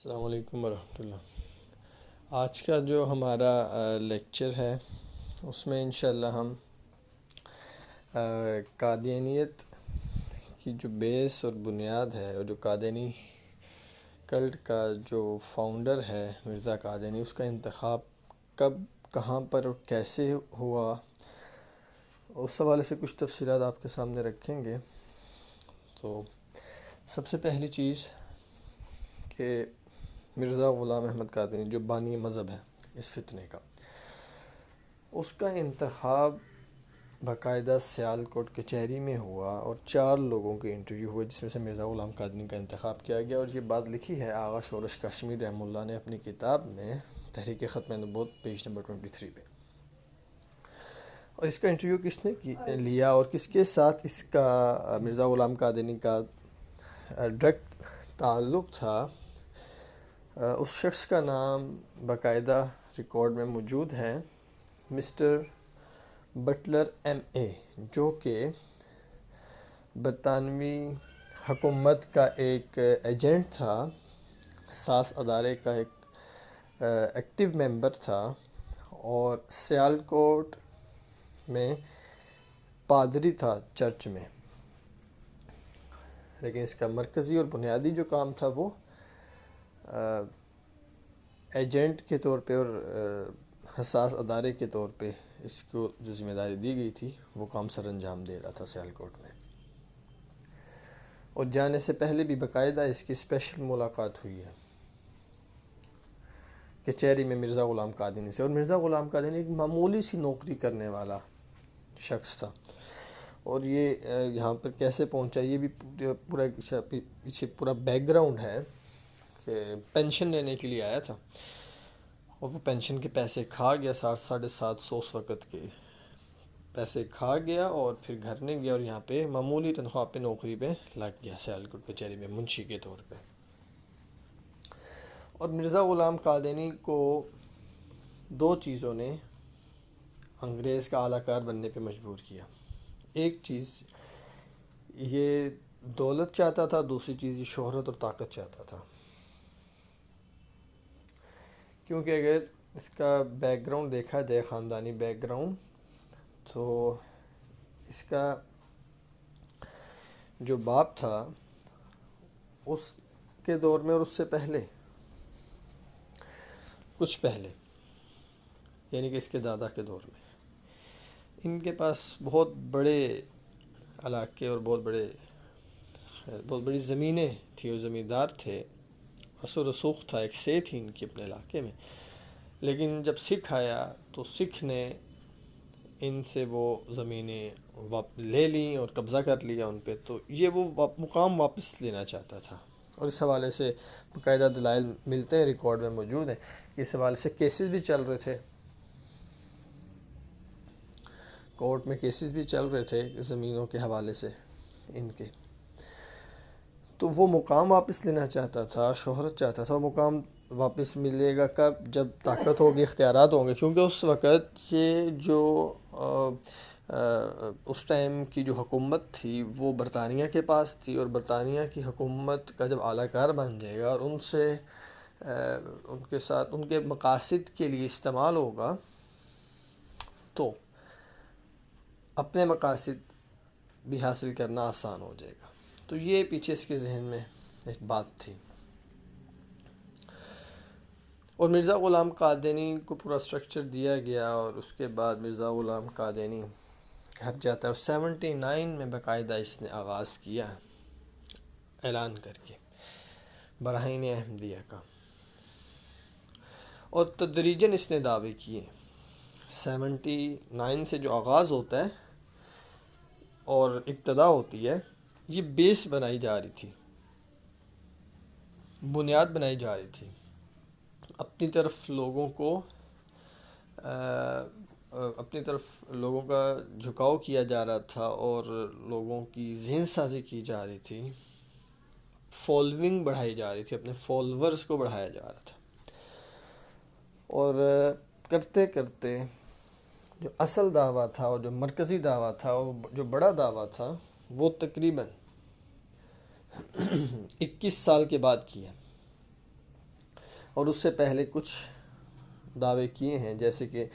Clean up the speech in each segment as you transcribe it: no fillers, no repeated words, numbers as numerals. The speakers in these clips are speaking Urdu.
السلام علیکم ورحمۃ اللہ۔ آج کا جو ہمارا لیکچر ہے اس میں انشاءاللہ ہم قادیانیت کی جو بیس اور بنیاد ہے، اور جو قادیانی کلٹ کا جو فاؤنڈر ہے مرزا قادیانی، اس کا انتخاب کب، کہاں پر اور کیسے ہوا، اس حوالے سے کچھ تفصیلات آپ کے سامنے رکھیں گے۔ تو سب سے پہلی چیز کہ مرزا غلام احمد قادیانی جو بانی مذہب ہے اس فتنے کا، اس کا انتخاب باقاعدہ سیالکوٹ کچہری میں ہوا اور 4 لوگوں کے انٹرویو ہوئے، جس میں سے مرزا غلام قادیانی کا انتخاب کیا گیا۔ اور یہ بات لکھی ہے آغا شورش کشمیر رحمہ اللہ نے اپنی کتاب میں تحریک ختم نبوت پیج نمبر 23 پہ۔ اور اس کا انٹرویو کس نے لیا اور کس کے ساتھ اس کا مرزا غلام قادیانی کا ڈائریکٹ تعلق تھا، اس شخص کا نام باقاعدہ ریکارڈ میں موجود ہے، مسٹر بٹلر ایم اے، جو کہ برطانوی حکومت کا ایک ایجنٹ تھا، حساس ادارے کا ایک ایکٹیو ممبر تھا، اور سیالکوٹ میں پادری تھا چرچ میں۔ لیکن اس کا مرکزی اور بنیادی جو کام تھا وہ ایجنٹ کے طور پہ اور حساس ادارے کے طور پہ اس کو جو ذمہ داری دی گئی تھی وہ کام سر انجام دے رہا تھا سیالکوٹ میں۔ اور جانے سے پہلے بھی باقاعدہ اس کی اسپیشل ملاقات ہوئی ہے کچہری میں مرزا غلام قادیانی سے۔ اور مرزا غلام قادیانی ایک معمولی سی نوکری کرنے والا شخص تھا، اور یہ یہاں پر کیسے پہنچا یہ بھی پورا پیچھے پورا بیک گراؤنڈ ہے کہ پینشن لینے کے لیے آیا تھا، اور وہ پینشن کے پیسے کھا گیا، 750 اس وقت کے پیسے کھا گیا، اور پھر گھر نہیں گیا، اور یہاں پہ معمولی تنخواہ پہ نوکری پہ لگ گیا سیالکوٹ کچہری میں منشی کے طور پہ۔ اور مرزا غلام قادیانی کو 2 چیزوں نے انگریز کا اعلیٰ کار بننے پہ مجبور کیا۔ ایک چیز یہ دولت چاہتا تھا، دوسری چیز یہ شہرت اور طاقت چاہتا تھا، کیونکہ اگر اس کا بیک گراؤنڈ دیکھا جائے، خاندانی بیک گراؤنڈ، تو اس کا جو باپ تھا اس کے دور میں اور اس سے پہلے کچھ پہلے، یعنی کہ اس کے دادا کے دور میں، ان کے پاس بہت بڑے علاقے اور بہت بڑی زمینیں تھیں، اور زمیندار تھے، اثر و رسوخ تھا، ایک سے تھی ان کے اپنے علاقے میں۔ لیکن جب سکھ آیا تو سکھ نے ان سے وہ زمینیں لے لیں اور قبضہ کر لیا ان پہ، تو یہ وہ مقام واپس لینا چاہتا تھا۔ اور اس حوالے سے باقاعدہ دلائل ملتے ہیں، ریکارڈ میں موجود ہیں، اس حوالے سے کیسز بھی چل رہے تھے، کورٹ میں کیسز بھی چل رہے تھے زمینوں کے حوالے سے ان کے۔ تو وہ مقام واپس لینا چاہتا تھا، شہرت چاہتا تھا۔ مقام واپس ملے گا کب؟ جب طاقت ہوگی، اختیارات ہوں گے، کیونکہ اس وقت یہ جو اس ٹائم کی جو حکومت تھی وہ برطانیہ کے پاس تھی، اور برطانیہ کی حکومت کا جب اعلیٰ کار بن جائے گا اور ان سے ان کے ساتھ ان کے مقاصد کے لیے استعمال ہوگا، تو اپنے مقاصد بھی حاصل کرنا آسان ہو جائے گا۔ تو یہ پیچھے اس کے ذہن میں ایک بات تھی۔ اور مرزا غلام قادیانی کو پورا سٹرکچر دیا گیا، اور اس کے بعد مرزا غلام قادیانی گھر جاتا ہے، اور 79 میں باقاعدہ اس نے آغاز کیا اعلان کر کے براہین احمدیہ کا، اور تدریجاً اس نے دعوے کیے۔ 79 سے جو آغاز ہوتا ہے اور ابتدا ہوتی ہے، یہ بیس بنائی جا رہی تھی، بنیاد بنائی جا رہی تھی، اپنی طرف لوگوں کا جھکاؤ کیا جا رہا تھا، اور لوگوں کی ذہن سازی کی جا رہی تھی، فالوئنگ بڑھائی جا رہی تھی، اپنے فالورز کو بڑھایا جا رہا تھا۔ اور کرتے کرتے جو اصل دعویٰ تھا اور جو مرکزی دعویٰ تھا اور جو بڑا دعویٰ تھا، وہ تقریباً 21 سال کے بعد کیا۔ اور اس سے پہلے کچھ دعوے کیے ہیں، جیسے کہ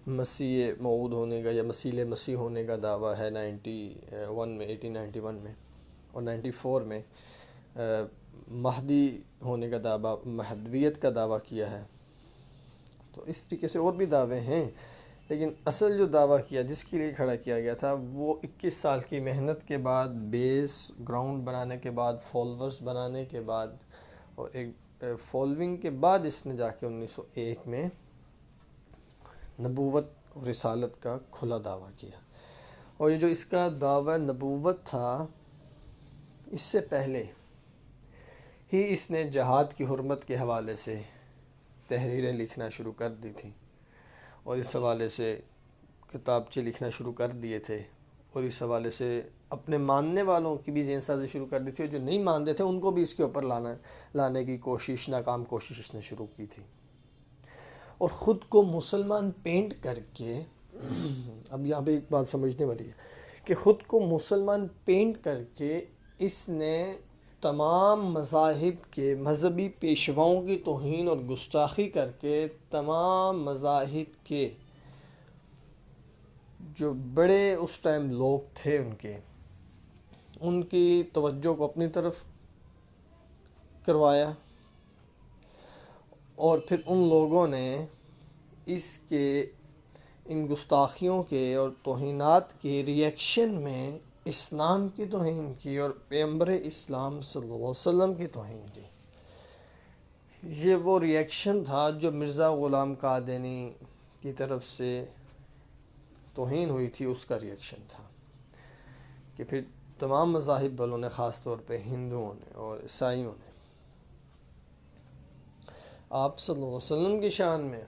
مسیح موعود ہونے کا یا مسیح ہونے کا دعویٰ ہے 1891 میں، اور 94 میں مہدی ہونے کا دعویٰ، مہدویت کا دعویٰ کیا ہے۔ تو اس طریقے سے اور بھی دعوے ہیں، لیکن اصل جو دعویٰ کیا جس کے لیے کھڑا کیا گیا تھا وہ 21 سال کی محنت کے بعد، بیس گراؤنڈ بنانے کے بعد، فالوورز بنانے کے بعد، اور ایک فالوئنگ کے بعد اس نے جا کے 1901 میں نبوت اور رسالت کا کھلا دعویٰ کیا۔ اور یہ جو اس کا دعویٰ نبوت تھا، اس سے پہلے ہی اس نے جہاد کی حرمت کے حوالے سے تحریریں لکھنا شروع کر دی تھیں، اور اس حوالے سے کتابچے لکھنا شروع کر دیے تھے، اور اس حوالے سے اپنے ماننے والوں کی بھی ذہن سازی شروع کر دی تھی، اور جو نہیں مانتے تھے ان کو بھی اس کے اوپر لانے کی کوشش، ناکام کوشش اس نے شروع کی تھی۔ اور خود کو مسلمان پینٹ کر کے اب یہاں پہ ایک بات سمجھنے والی ہے کہ خود کو مسلمان پینٹ کر کے اس نے تمام مذاہب کے مذہبی پیشواؤں کی توہین اور گستاخی کر کے تمام مذاہب کے جو بڑے اس ٹائم لوگ تھے ان کی توجہ کو اپنی طرف کروایا، اور پھر ان لوگوں نے اس کے ان گستاخیوں کے اور توہینات کے ریئیکشن میں اسلام کی توہین کی اور پیغمبر اسلام صلی اللہ علیہ وسلم کی توہین کی۔ یہ وہ ریئیکشن تھا جو مرزا غلام قادینی کی طرف سے توہین ہوئی تھی، اس کا ریئیکشن تھا کہ پھر تمام مذاہب والوں نے، خاص طور پہ ہندوؤں نے اور عیسائیوں نے، آپ صلی اللہ علیہ وسلم کی شان میں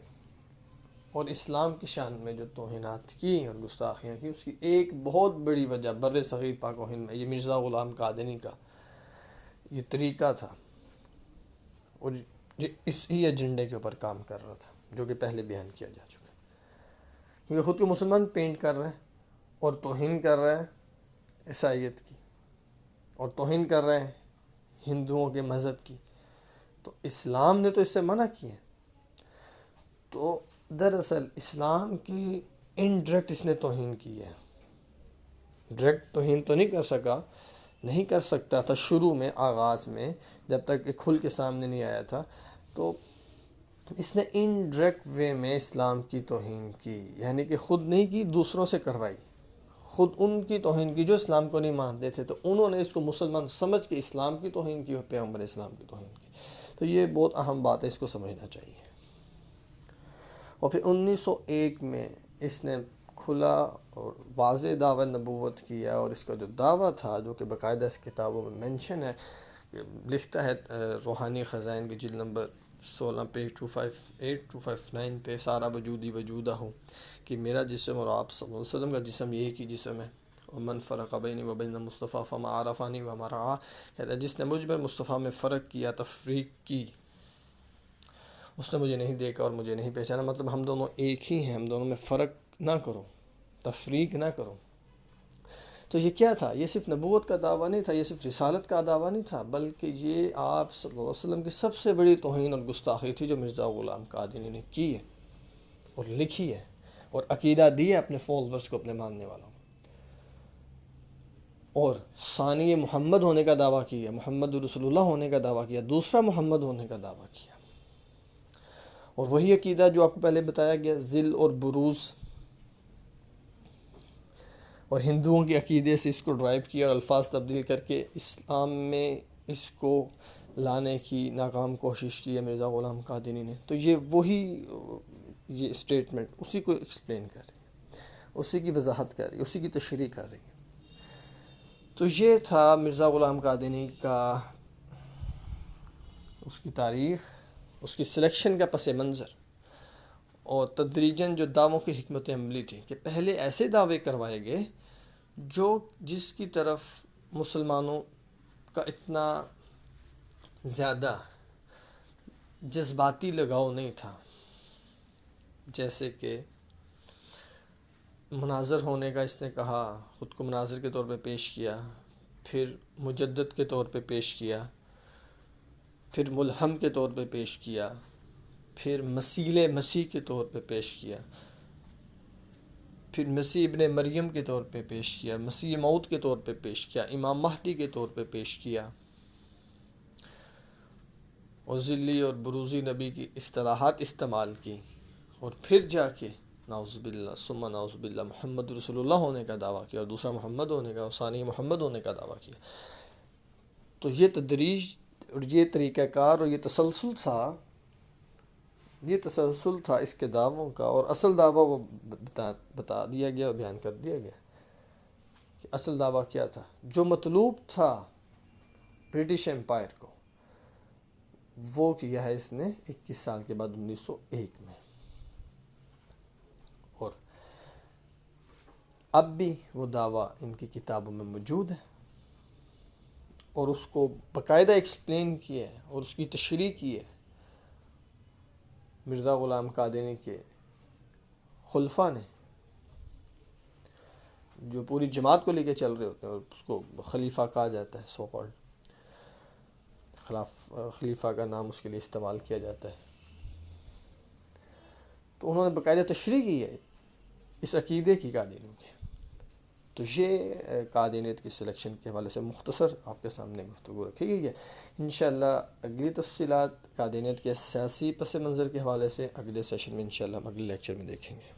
اور اسلام کی شان میں جو توہینات کی اور گستاخیاں کی، اس کی ایک بہت بڑی وجہ بر صغیر پاک و ہند میں یہ مرزا غلام قادینی کا یہ طریقہ تھا، اور یہ اس ہی ایجنڈے کے اوپر کام کر رہا تھا جو کہ پہلے بیان کیا جا چکا ہے، کیونکہ خود کو مسلمان پینٹ کر رہے ہیں اور توہین کر رہے ہیں عیسائیت کی، اور توہین کر رہے ہیں ہندوؤں کے مذہب کی، تو اسلام نے تو اس سے منع کیا ہے۔ تو دراصل اسلام کی انڈائریکٹ اس نے توہین کی ہے، ڈائریکٹ توہین تو نہیں کر سکتا تھا شروع میں، آغاز میں، جب تک کہ کھل کے سامنے نہیں آیا تھا، تو اس نے انڈائریکٹ وے میں اسلام کی توہین کی، یعنی کہ خود نہیں کی، دوسروں سے کروائی، خود ان کی توہین کی جو اسلام کو نہیں مانتے تھے، تو انہوں نے اس کو مسلمان سمجھ کے اسلام کی توہین کی اور پیغمبر اسلام کی توہین کی۔ تو یہ بہت اہم بات ہے، اس کو سمجھنا چاہیے۔ اور پھر 1901 میں اس نے کھلا اور واضح دعویٰ نبوت کیا، اور اس کا جو دعویٰ تھا جو کہ باقاعدہ اس کتابوں میں مینشن ہے، لکھتا ہے روحانی خزائن کی جلد نمبر 16 پیج 258-259 پہ، سارا وجودی وجودہ ہو کہ میرا جسم اور آپ صلی اللہ علیہ وسلم کا جسم ایک ہی جسم ہے، اور من فرق بینی و بین مصطفیٰ فما عرفانی و مرعا، کہتا ہے جس نے مجھ میں مصطفیٰ میں فرق کیا، تفریق کی، اس نے مجھے نہیں دیکھا اور مجھے نہیں پہچانا، مطلب ہم دونوں ایک ہی ہیں، ہم دونوں میں فرق نہ کرو، تفریق نہ کرو۔ تو یہ کیا تھا؟ یہ صرف نبوت کا دعویٰ نہیں تھا، یہ صرف رسالت کا دعویٰ نہیں تھا، بلکہ یہ آپ صلی اللہ علیہ وسلم کی سب سے بڑی توہین اور گستاخی تھی جو مرزا غلام قادینی نے کی ہے اور لکھی ہے اور عقیدہ دی ہے اپنے فالوورز کو، اپنے ماننے والوں کو، اور ثانی محمد ہونے کا دعویٰ کیا، محمد رسول اللہ ہونے کا دعویٰ کیا، دوسرا محمد ہونے کا دعویٰ کیا، اور وہی عقیدہ جو آپ کو پہلے بتایا گیا، ذل اور بروز اور ہندوؤں کے عقیدے سے اس کو ڈرائیو کیا اور الفاظ تبدیل کر کے اسلام میں اس کو لانے کی ناکام کوشش کی ہے مرزا غلام قادینی نے۔ تو یہ وہی یہ اسٹیٹمنٹ اسی کو ایکسپلین کر رہی ہے، اسی کی وضاحت کر رہی ہے، اسی کی تشریح کر رہی ہے۔ تو یہ تھا مرزا غلام قادینی کا، اس کی تاریخ، اس کی سلیکشن کا پس منظر، اور تدریجاً جو دعووں کی حکمت عملی تھی کہ پہلے ایسے دعوے کروائے گئے جس کی طرف مسلمانوں کا اتنا زیادہ جذباتی لگاؤ نہیں تھا، جیسے کہ مناظر ہونے کا اس نے کہا، خود کو مناظر کے طور پہ پیش کیا، پھر مجدد کے طور پہ پیش کیا، پھر ملہم کے طور پہ پیش کیا، پھر مسیح مسیح کے طور پہ پیش کیا، پھر مسیح ابن مریم کے طور پہ پیش کیا، مسیح موعود کے طور پہ پیش کیا، امام مہدی کے طور پہ پیش کیا، اور ذلی اور بروزی نبی کی اصطلاحات استعمال کی، اور پھر جا کے نعوذ باللہ ثم نعوذ باللہ محمد رسول اللہ ہونے کا دعویٰ کیا، اور دوسرا محمد ہونے کا، اور ثانی محمد ہونے کا دعویٰ کیا۔ تو یہ تدریج اور یہ طریقہ کار اور یہ تسلسل تھا اس کے دعووں کا، اور اصل دعویٰ وہ بتا دیا گیا اور بیان کر دیا گیا کہ اصل دعویٰ کیا تھا۔ جو مطلوب تھا برٹش امپائر کو، وہ کیا ہے اس نے 21 سال کے بعد 1901 میں، اور اب بھی وہ دعویٰ ان کی کتابوں میں موجود ہے، اور اس کو باقاعدہ ایکسپلین کیا ہے اور اس کی تشریح کی ہے مرزا غلام قادینی کے خلفاء نے، جو پوری جماعت کو لے کے چل رہے ہوتے ہیں، اور اس کو خلیفہ کہا جاتا ہے، سو کالڈ خلیفہ کا نام اس کے لیے استعمال کیا جاتا ہے۔ تو انہوں نے باقاعدہ تشریح کی ہے اس عقیدے کی قادینیوں کے۔ تو یہ قادینیت کی سلیکشن کے حوالے سے مختصر آپ کے سامنے گفتگو رکھی گئی ہے۔ انشاءاللہ اگلی تفصیلات قادینیت کے سیاسی پس منظر کے حوالے سے اگلے سیشن میں انشاءاللہ ہم اگلے لیکچر میں دیکھیں گے۔